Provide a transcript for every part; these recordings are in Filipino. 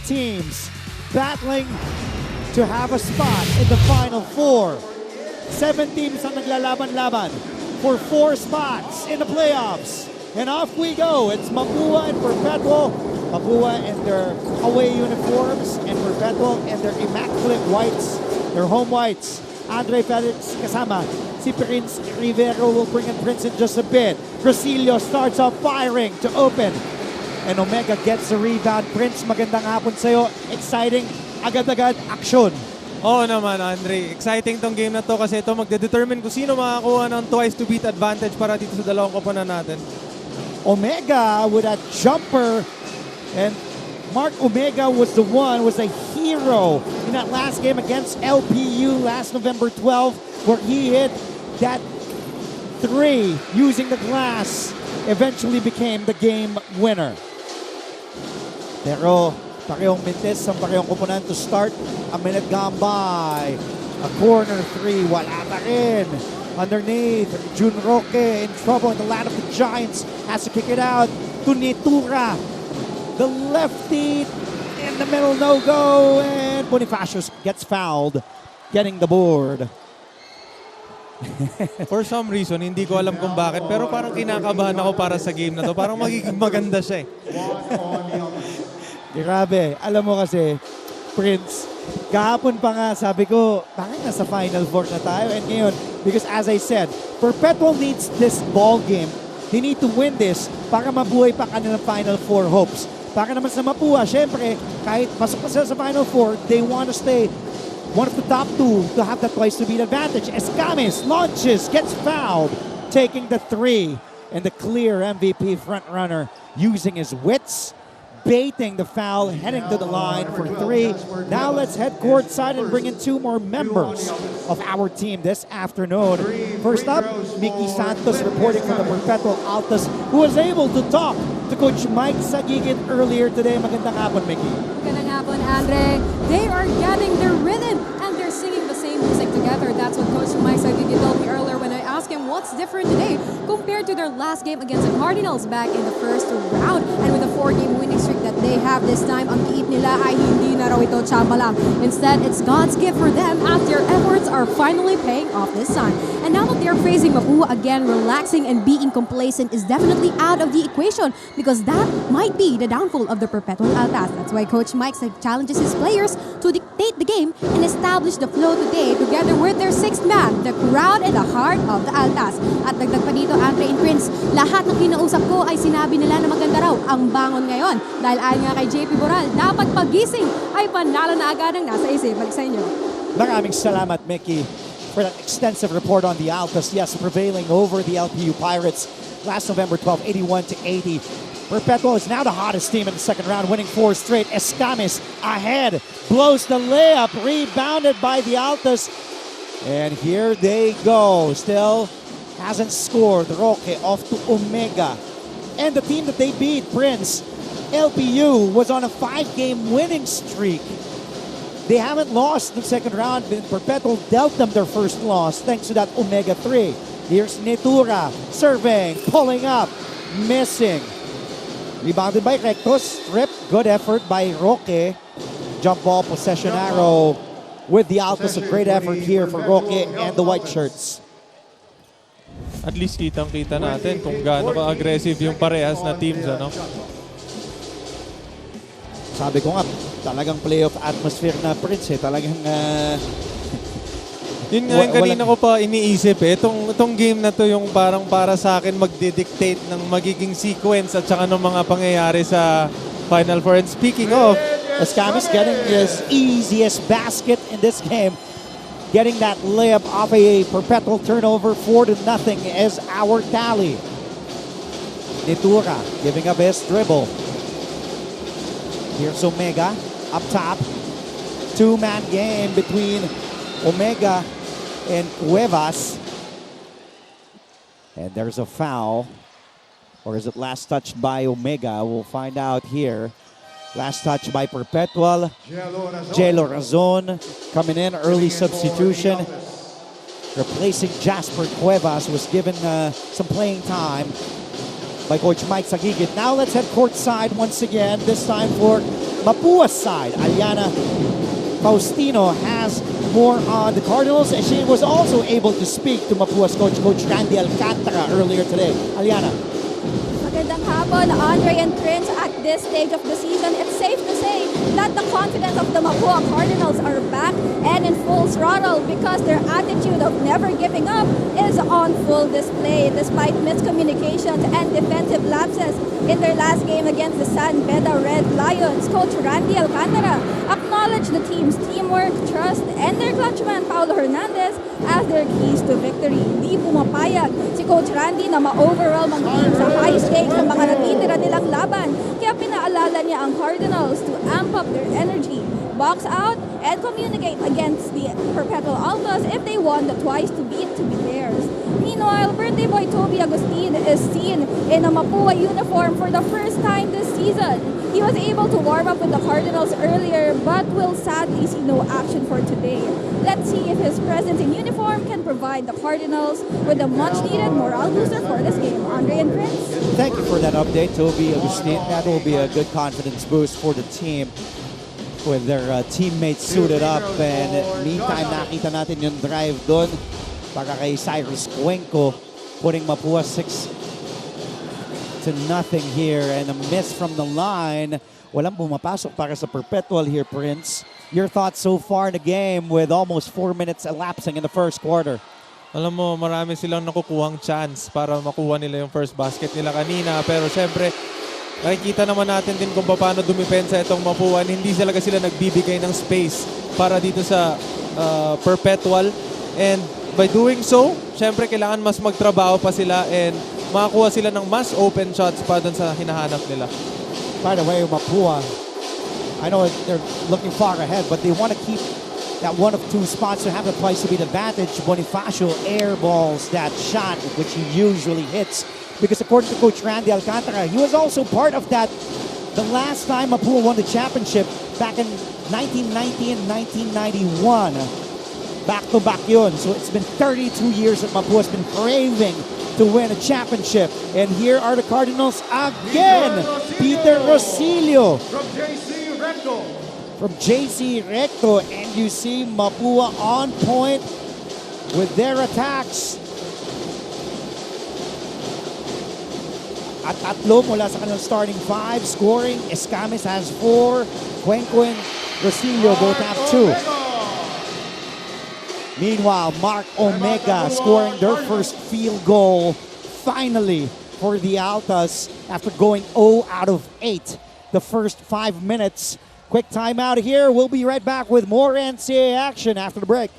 teams battling to have a spot in the Final Four. 7 teams ang naglalaban-laban for 4 spots in the playoffs. And off we go. It's Mapua and Perpetual. Mapua in their away uniforms and Perpetual in their immaculate whites, their home whites. Andre Felix kasama. Si Prince Rivero will bring in Prince in just a bit. Grasilio starts off firing to open. And Omega gets the rebound. Prince, magandang hapon sa'yo. Exciting, agad-agad, action. Oo naman, Andre. Exciting tong game na to kasi ito magdedetermine kung sino makakuha ng twice to beat advantage para dito sa dalawang koponan natin. Omega with a jumper. And Mark Omega was a hero in that last game against LPU last November 12 where he hit that 3 using the glass. Eventually became the game winner. Pero parehong mintis ang parehong koponan to start. A minute gone by. A corner 3, wala pa rin. Underneath, Jun Roque in trouble in the land of the Giants. Has to kick it out to Nitura. The lefty in the middle, no go. And Bonifacius gets fouled, getting the board. For some reason, hindi ko alam kung bakit, pero parang kinakabahan ako para sa game na to. Parang magiging maganda siya eh. Grabe. Alam mo kasi, Prince, kahapon pa nga sabi ko, bakit nasa Final Four na tayo? And ngayon, because as I said, Perpetual needs this ball game. They need to win this para mabuhay pa kanilang Final Four hopes. Para naman sa Mapua, syempre, kahit pasok pa sila sa Final Four, they want to stay one of the top 2 to have that twice to beat advantage. Escamis launches, gets fouled, taking the 3. And the clear MVP frontrunner using his wits, baiting the foul, heading to the line for 3. Now let's head courtside and bring in 2 more members of our team this afternoon. First up, Mickey Santos reporting from the Perpetual Altas, who was able to talk to Coach Mike Sagigit earlier today. Magandang hapon, Mickey. Magandang hapon, Andre. They are getting their rhythm and they're singing the same music together. That's what Coach Mike Sagigit told me earlier when I asked him what's different today compared to their last game against the Cardinals back in the first round. And with the 4-game winning streak that they have this time, ang iit nila ay hindi na raw ito tsamba lang. Instead, it's God's gift for them as their efforts are finally paying off this time. And now that they're facing Mapua again, relaxing and being complacent is definitely out of the equation because that might be the downfall of the Perpetual Altas. That's why Coach Mike challenges his players to dictate the game and establish the flow today together with their 6th man, the crowd and the heart of the Altas. At dagdag pa dito, Andre and Prince, lahat ng kinausap ko ay sinabi nila na maganda raw ang bangon ngayon. Dahil ayon nga kay JP Boral, dapat pagising ay panalo na agad ang nasa isip. Balik sa inyo. Maraming salamat, Mickey, for that extensive report on the Altas. Yes, prevailing over the LPU Pirates last November 12, 81-80. Perpetual is now the hottest team in the second round, winning 4 straight. Escamis ahead, blows the layup, rebounded by the Altas. And here they go. Still hasn't scored. Roque off to Omega. And the team that they beat, Prince, LPU, was on a 5-game winning streak. They haven't lost in the second round. Perpetual dealt them their first loss thanks to that Omega 3. Here's Nitura serving, pulling up, missing. Rebounded by Rectos, stripped, good effort by Roque. Jump ball, possession arrow with the Altas. A great effort here for Roque and the white shirts. At least kitang-kita natin kung gaano ka-aggressive yung parehas na teams, ano? Sabi ko nga, talagang playoff atmosphere na, Prince, eh. Talagang Yun nga yung kanina ko pa iniisip eh. Itong game na to yung parang para sa akin magdidictate ng magiging sequence at saka ng mga pangyayari sa Final Four. And speaking of, Escamis getting his easiest basket in this game. Getting that layup off a Perpetual turnover, 4-0 is our tally. Nitura giving up his dribble. Here's Omega up top. 2-man game between Omega and Cuevas. And there's a foul. Or is it last touched by Omega? We'll find out here. Last touch by Perpetual. Jelo Razon coming in, early substitution. Replacing Jasper Cuevas, was given some playing time by Coach Mike Sagigit. Now let's head courtside once again, this time for Mapua's side, Aliana Faustino has more on the Cardinals, and she was also able to speak to Mapua's coach, Coach Randy Alcantara, earlier today. Aliana. Magandang hapon, Andre and Prince. At this stage of the season, it's safe to say that the confidence of the Mapua Cardinals are back and in full throttle because their attitude of never giving up is on full display despite miscommunications and defensive lapses in their last game against the San Beda Red Lions. Coach Randy Alcantara acknowledged the team's teamwork, trust, and their clutchman Paulo Hernandez as their keys to victory. Di pumapayag si Coach Randy na ma-overwhelm ang team sa high stakes ng mga natitira nilang laban. Kaya pinaalala niya ang Cardinals to amp up their energy, box out, and communicate against the Perpetual Altas if they want the twice to beat to be theirs. Meanwhile, birthday boy Toby Agustin is seen in a Mapua uniform for the first time this season. He was able to warm up with the Cardinals earlier but will sadly see no action for today. Let's see if his presence in uniform can provide the Cardinals with a much-needed morale booster for this game. Andre and Prince? Thank you for that update, Toby Agustin. That will be a good confidence boost for the team with their teammates suited up. And meantime, nakita natin yung drive doon para kay Cyrus Cuenco, putting Mapua 6-0 here. And a miss from the line. Walang pumapasok para sa Perpetual here, Prince. Your thoughts so far in the game with almost 4 minutes elapsing in the first quarter? Alam mo, marami silang nakukuhang chance para makuha nila yung first basket nila kanina. Pero syempre, nakikita naman natin din kung paano dumipensa itong Mapua. Hindi sila nagbibigay ng space para dito sa Perpetual. And by doing so, syempre kailangan mas magtrabaho pa sila and makakuha sila ng mas open shots pa dun sa hinahanap nila. By the way, Mapua, I know they're looking far ahead, but they want to keep that one of two spots to have the twice to beat advantage. Bonifacio airballs that shot, which he usually hits. Because according to Coach Randy Alcantara, he was also part of that the last time Mapua won the championship back in 1990 and 1991. Back-to-back yun. So it's been 32 years that Mapua has been craving to win a championship. And here are the Cardinals again. Peter Rosilio. From JC Recto. And you see Mapua on point with their attacks. At tatlo mula sa kanilang starting five. Scoring, Escamis has 4. Cuenco and Rosilio both have 2. Meanwhile, Mark Omega scoring their first field goal finally for the Altas after going 0 out of 8 the first 5 minutes. Quick timeout here. We'll be right back with more NCAA action after the break.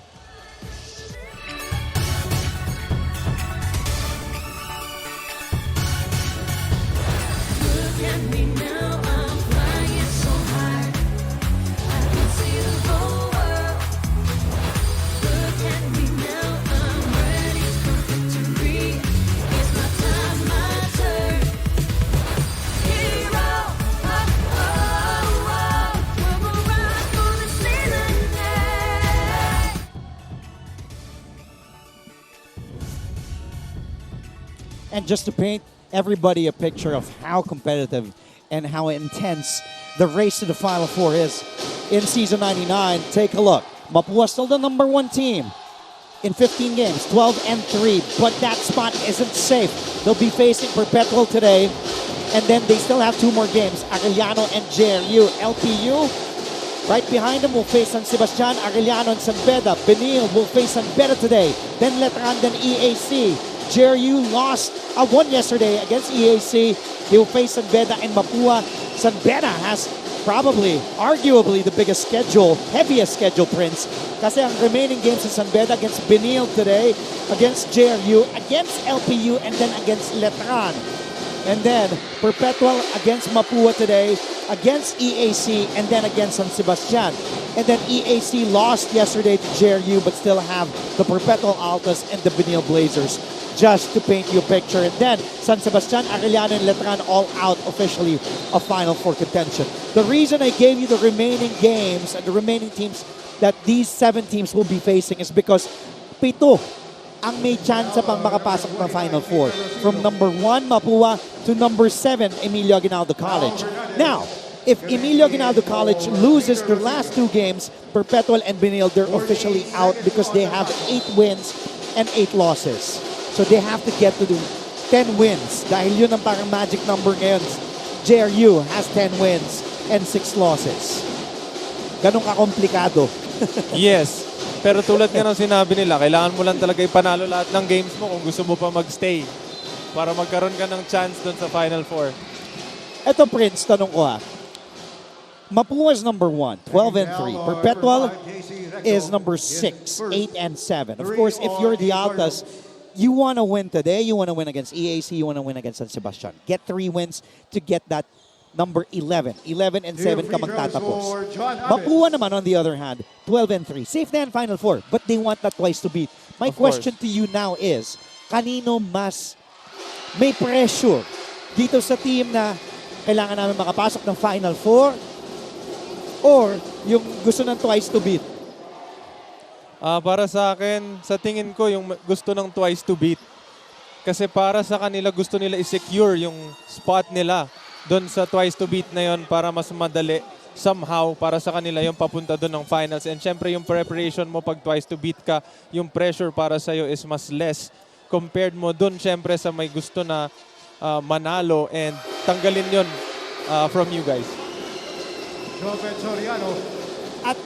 And just to paint everybody a picture of how competitive and how intense the race to the Final Four is in Season 99, take a look. Mapua still the number 1 team in 15 games, 12-3, but that spot isn't safe. They'll be facing Perpetual today, and then they still have 2 more games, Arellano and JRU. LPU, right behind them, will face San Sebastian, Arellano and San Beda. Benil will face San Beda today, then Letran, then EAC. JRU won yesterday against EAC. He will face San Beda and Mapua. San Beda has arguably the biggest schedule, heaviest schedule, Prince. Kasi ang remaining games in San Beda against Benil today, against JRU, against LPU, and then against Letran. And then Perpetual against Mapua today, against EAC, and then against San Sebastian. And then EAC lost yesterday to JRU, but still have the Perpetual Altas and the Benil Blazers. Just to paint you a picture. And then San Sebastian, Arellano, and Letran all out officially of Final Four contention. The reason I gave you the remaining games and the remaining teams that these 7 teams will be facing is because 7 ang may chance pang makapasok ng Final Four. From number 1, Mapua, to number 7, Emilio Aguinaldo College. Now, If Emilio Aguinaldo College loses their last 2 games, Perpetual and Benil, they're officially out because they have 8 wins and 8 losses. So they have to get to 10 wins. Dahil yun ang parang magic number ngayon. JRU has 10 wins and 6 losses. Ganun kakomplikado. Yes. Pero tulad nga ng sinabi nila, kailangan mo lang talaga ipanalo lahat ng games mo kung gusto mo pa magstay para magkaroon ka ng chance doon sa Final Four. Eto Prince, tanong ko ha. Mapua is number 1, 12 and 3. Perpetual is number 6, 8 and 7. Of course, if you're the Altas, you want to win today. You want to win against EAC. You want to win against San Sebastian. Get 3 wins to get that number 11. 11 and 7 ka magtatapos. Mapua naman, on the other hand, 12 and 3. Safe na yan, Final Four, but they want that twice to beat. My question to you now is, kanino mas may pressure dito sa team na kailangan namin makapasok ng Final Four or yung gusto ng twice to beat? Para sa akin, sa tingin ko, yung gusto ng twice to beat. Kasi para sa kanila, gusto nila i-secure yung spot nila doon sa twice to beat na yon para mas madali somehow para sa kanila yung papunta doon ng finals. And syempre yung preparation mo pag twice to beat ka, yung pressure para sa'yo is mas less compared mo doon syempre sa may gusto na manalo and tanggalin yon from you guys. At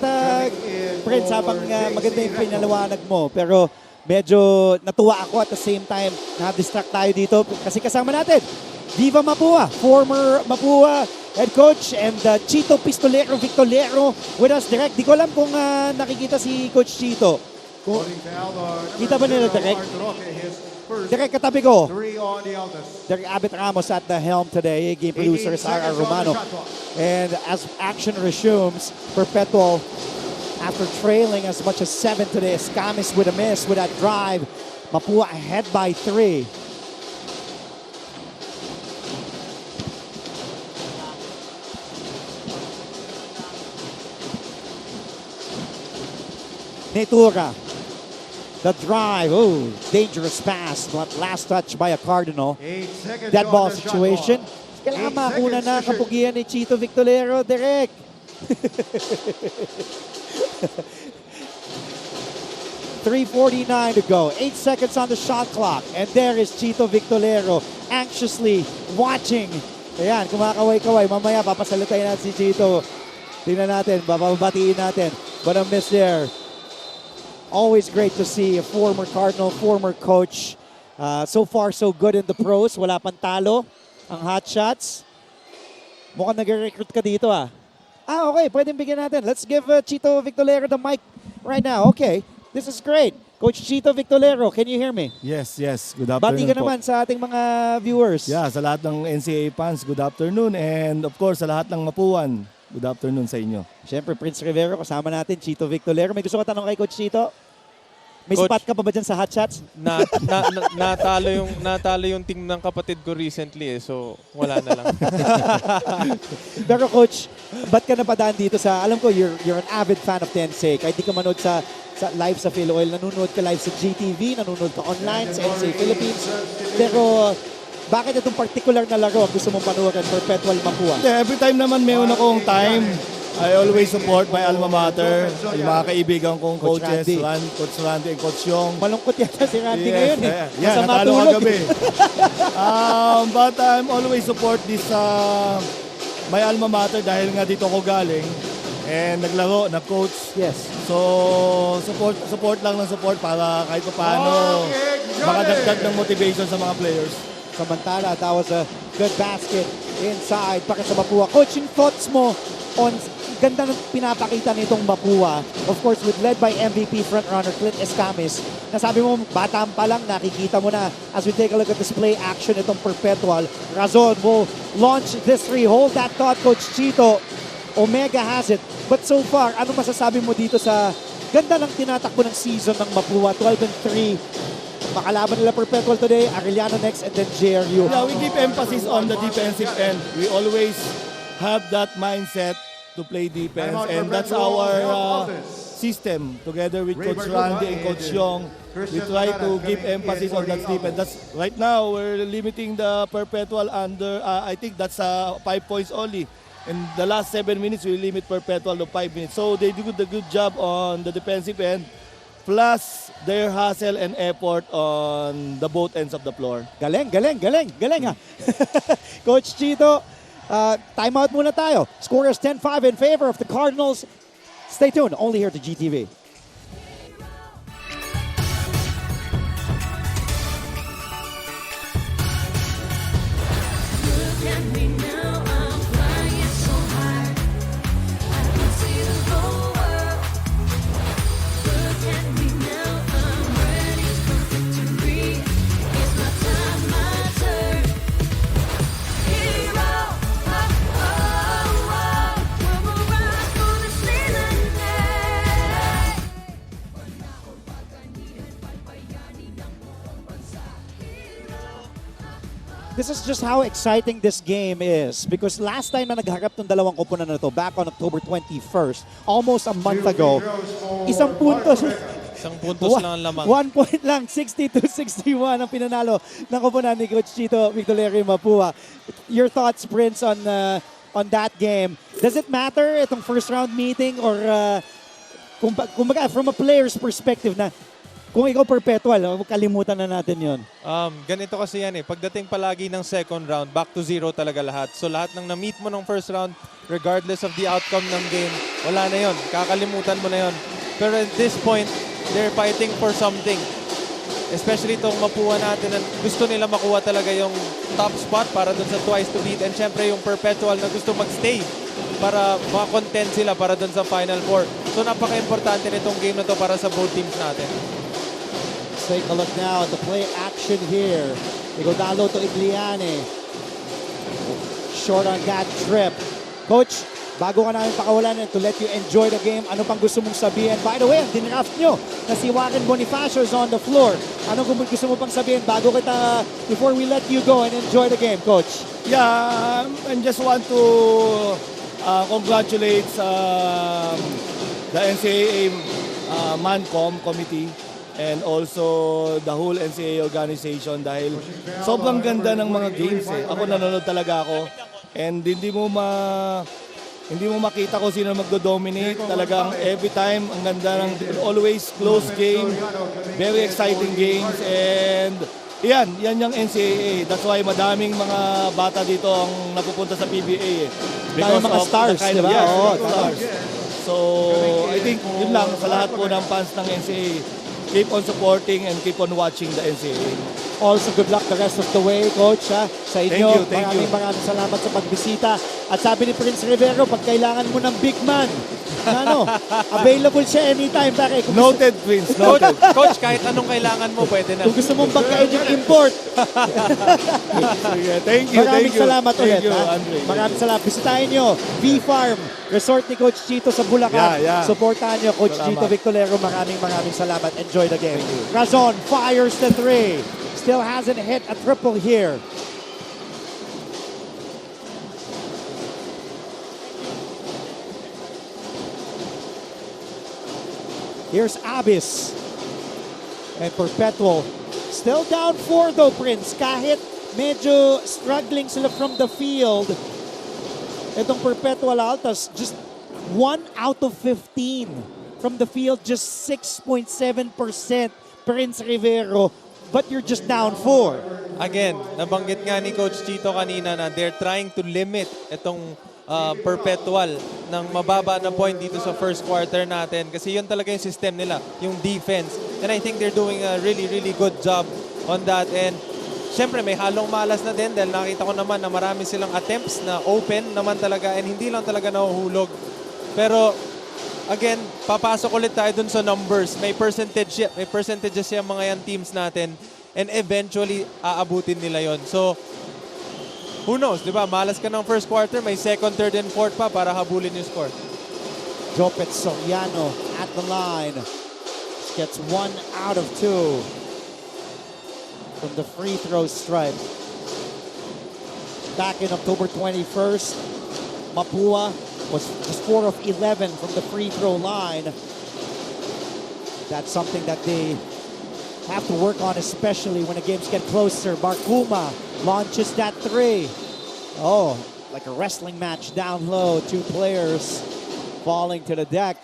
Prince, habang maganda yung pinalawanag mo, pero medyo natuwa ako at the same time na-distract tayo dito kasi kasama natin Viva Mapua, former Mapua head coach, and Chito Pistolero Victolero with us direct. Di ko alam kung nakikita si Coach Chito. Kita ba nila direct? Direct katabi ko. Derek Abit Ramos at the helm today. Game producer Sarah Romano. And as action resumes, Perpetual, after trailing as much as 7 today, Escamis with a miss with that drive. Mapua ahead by 3. Netura. The drive, dangerous pass, but last touch by a Cardinal. Dead ball situation. Kailangan makuna na kapugian ni Chito Victolero, direct. 3:49 to go. 8 seconds on the shot clock. And there is Chito Victolero anxiously watching. Ayan, kumakaway-kaway. Mamaya papasalitain natin si Chito. Tingnan natin, bababatiin natin. But a miss there. Always great to see a former Cardinal, former coach. So far, so good in the pros. Wala pang talo ang hot shots. Mukhang nag-recruit ka dito okay, pwedeng bigyan natin. Let's give Chito Victolero the mic right now. Okay, this is great. Coach Chito Victolero, can you hear me? Yes. Good afternoon Bati ka naman sa ating mga viewers. Yeah, sa lahat ng NCAA fans, good afternoon. And of course, sa lahat ng Mapuan, good afternoon sa inyo. Siyempre, Prince Rivero, kasama natin, Chito Victolero. May gusto ka tanong kay Coach Chito? May Coach, spot ka pa ba dyan sa hot shots? natalo yung team ng kapatid ko recently so wala na lang. Pero Coach, ba't ka napadaan dito sa, alam ko, you're an avid fan of NCAA. Kahit di ka manood sa live sa Philoil, nanonood ka live sa GTV, nanonood ka online sa NCAA Philippines. Pero bakit itong particular na laro ang gusto mong panoorin, Perpetual Mapua? Every time naman mayroon akong time, I always support my alma mater, yung mga kaibigan kong Coach coaches, Randy. Coach Randy and Coach Yong. Malungkot yata si Randy ngayon Yeah, Nasa natalo matulog. kagabi. But I'm always support this my alma mater dahil nga dito ako galing and naglaro, nag-coach. Yes. So, support lang ng support para kahit pa paano makadagdag ng motivation sa mga players. Samantala, that was a good basket inside para sa Mapua. Coach, yung thoughts mo on ganda ng pinapakita nitong Mapua. Of course, led by MVP frontrunner Clint Escamis. Nasabi mo, bataan pa lang, nakikita mo na as we take a look at display action itong Perpetual. Razon will launch this three. Hold that thought, Coach Chito. Omega has it. But so far, ano masasabi mo dito sa ganda ng tinatakbo ng season ng Mapua? 12 and 3. Makalaban nila Perpetual today, Arellano next, and then JRU. Yeah, we give emphasis on the defensive end. We always have that mindset to play defense, and that's our system. Together with Coach Randy and Coach Yong, we try to give emphasis on that defense. That's right now we're limiting the Perpetual under. I think that's 5 points only, In the last 7 minutes, we limit Perpetual to 5 minutes. So they do a good job on the defensive end, plus their hustle and effort on the both ends of the floor. Galing ha. Coach Chito, timeout muna tayo. Score is 10-5 in favor of the Cardinals. Stay tuned, only here to GTV. This is just how exciting this game is because last time na nagharap ng dalawang koponan na to, back on October 21st, almost a month ago, isang puntos lang ang lamang. 1 point lang, 62-61 ang pinanalo ng koponan ni Coach Chito Victolerio Mapua. Your thoughts, Prince, on that game? Does it matter itong first round meeting or kumbaga from a player's perspective na kung ikaw Perpetual, kalimutan na natin yon. Ganito kasi yan eh. Pagdating palagi ng second round, back to zero talaga lahat. So lahat ng na-meet mo ng first round, regardless of the outcome ng game, wala na yon. Kakalimutan mo na yon. Pero at this point, they're fighting for something. Especially itong Mapua natin, gusto nila makuha talaga yung top spot para dun sa twice to beat. And syempre yung Perpetual na gusto magstay para makakontent sila para dun sa Final Four. So napaka-importante nitong game na to para sa both teams natin. Take a look now at the play action here. Igodalo to Igliane. Short on that trip. Coach, bago ka namin pakawalan and to let you enjoy the game, ano pang gusto mong sabihin? By the way, ang dinraft nyo na si Joaquin Bonifacio is on the floor. Ano kung gusto mo pang sabihin bago kita, before we let you go and enjoy the game, Coach? Yeah, I just want to congratulate the NCAA MANCOM committee and also the whole NCAA organization dahil sobrang ganda ng mga games eh. Ako nanonood talaga ako and hindi mo makita kung sino magdo-dominate. Talagang every time ang ganda ng always close game, very exciting games and yan yung NCAA. That's why madaming mga bata dito ang napupunta sa PBA eh. Tayo mga stars, kind of, diba? Oo, stars. So, I think yun lang sa lahat po ng fans ng NCAA. Keep on supporting and keep on watching the NCAA. Also, good luck the rest of the way, Coach. Ha? Sa inyo, Thank you. maraming salamat sa pagbisita. At sabi ni Prince Rivero, pag kailangan mo ng big man, available siya anytime. Pare, Noted, Prince. Noted. Coach, kahit anong kailangan mo, pwede na. Kung gusto mong bangkain yung import. Thank you. Maraming salamat ulit. Thank you, Ha? Andre. Maraming salamat. Bisitahin nyo, V-Farm, resort ni Coach Chito sa Bulacan. Yeah. Supportahan nyo, Coach Salamat. Chito Victolerio. Maraming salamat. Enjoy the game. Razon fires the three. Still hasn't hit a triple here. Here's Abis. And Perpetual. Still down 4 though, Prince. Kahit medyo struggling sila from the field. Itong Perpetual Altas, just 1 out of 15 from the field, just 6.7%. Prince Rivero, but you're just down 4. Again, nabanggit nga ni Coach Chito kanina na they're trying to limit itong Perpetual ng mababa na point dito sa first quarter natin kasi yun talaga yung system nila, yung defense. And I think they're doing a really, really good job on that. And syempre may halong malas na din dahil nakita ko naman na marami silang attempts na open naman talaga and hindi lang talaga nahuhulog. Pero again, papasok ulit tayo dun sa numbers. May percentages yung mga yan teams natin and eventually aabutin nila yon. So, who knows, di ba? Malas ka ng first quarter, may second, third, and fourth pa para habulin yung score. Jopet Soriano at the line. Gets 1 out of 2 from the free throw stripe. Back in October 21st, Mapua was just 4 of 11 from the free throw line. That's something that they have to work on, especially when the games get closer. Barkuma launches that 3. Oh, like a wrestling match down low. Two players falling to the deck.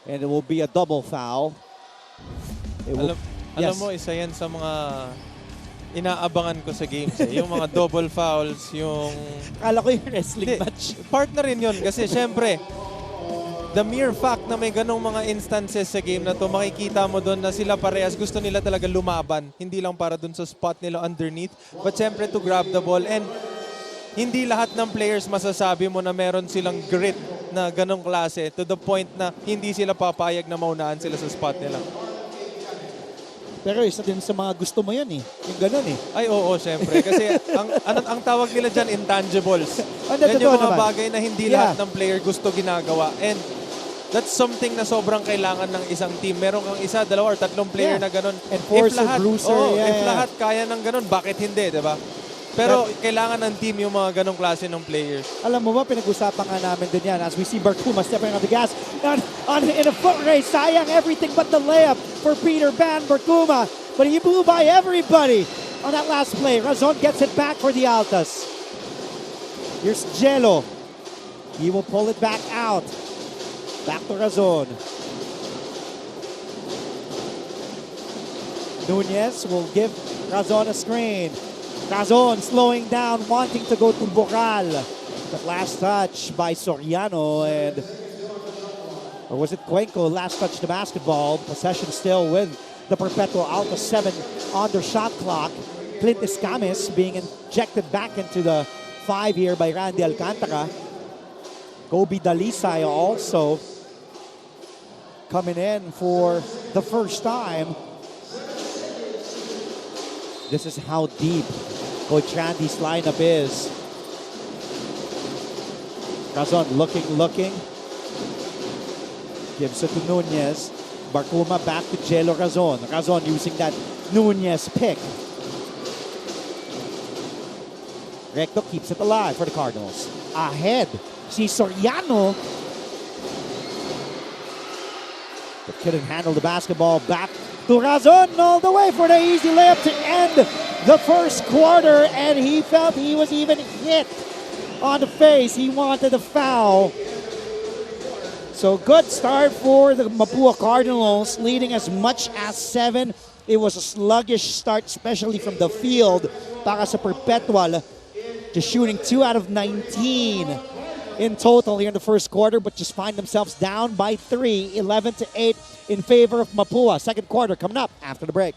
And it will be a double foul. It will, Alam mo, isa yan sa mga inaabangan ko sa games. Yung mga double fouls, yung... Kala ko yung wrestling match. Part na rin yun kasi syempre, the mere fact na may ganong mga instances sa game na to, makikita mo doon na sila parehas gusto nila talaga lumaban. Hindi lang para doon sa spot nila underneath, but syempre to grab the ball. And hindi lahat ng players masasabi mo na meron silang grit na ganong klase to the point na hindi sila papayag na maunahan sila sa spot nila. Pero isa din sa mga gusto mo yan eh. Yung ganun eh. Ay oo, syempre. Kasi ang tawag nila dyan, intangibles. Ano, Yan yung mga naman. bagay na hindi lahat ng player gusto ginagawa. And that's something na sobrang kailangan ng isang team. Meron kang isa, dalawa, or tatlong player na ganun. Enforcer, bruiser, if lahat kaya ng ganun, bakit hindi, diba? Pero kailangan ng team yung mga ganong klase ng players. Alam mo ba, pinag-usapan nga namin din yan as we see Barkuma stepping on the gas in a foot race. Sayang everything but the layup for Peter Van Barkuma. But he blew by everybody on that last play. Razon gets it back for the Altas. Here's Jello. He will pull it back out. Back to Razon. Nunez will give Razon a screen. Razon slowing down, wanting to go to Bocal. But last touch by Soriano or was it Cuenco? Last touch the basketball. Possession still with the Perpetual Alta. 7 on their shot clock. Clint Escamis being injected back into the 5 here by Randy Alcantara. Gobi Dalisay also coming in for the first time. This is how deep Coach Randy's lineup is. Razon looking. Gives it to Nunez. Barkuma back to Jello Razon. Razon using that Nunez pick. Recto keeps it alive for the Cardinals. Ahead, si Soriano. But couldn't handle the basketball. Back to Razon all the way for the easy layup to end the first quarter, and he felt he was even hit on the face. He wanted a foul. So good start for the Mapua Cardinals, leading as much as 7. It was a sluggish start, especially from the field. Para sa Perpetual, just shooting 2 out of 19 in total here in the first quarter, but just find themselves down by 3, 11-8 in favor of Mapua. Second quarter coming up after the break.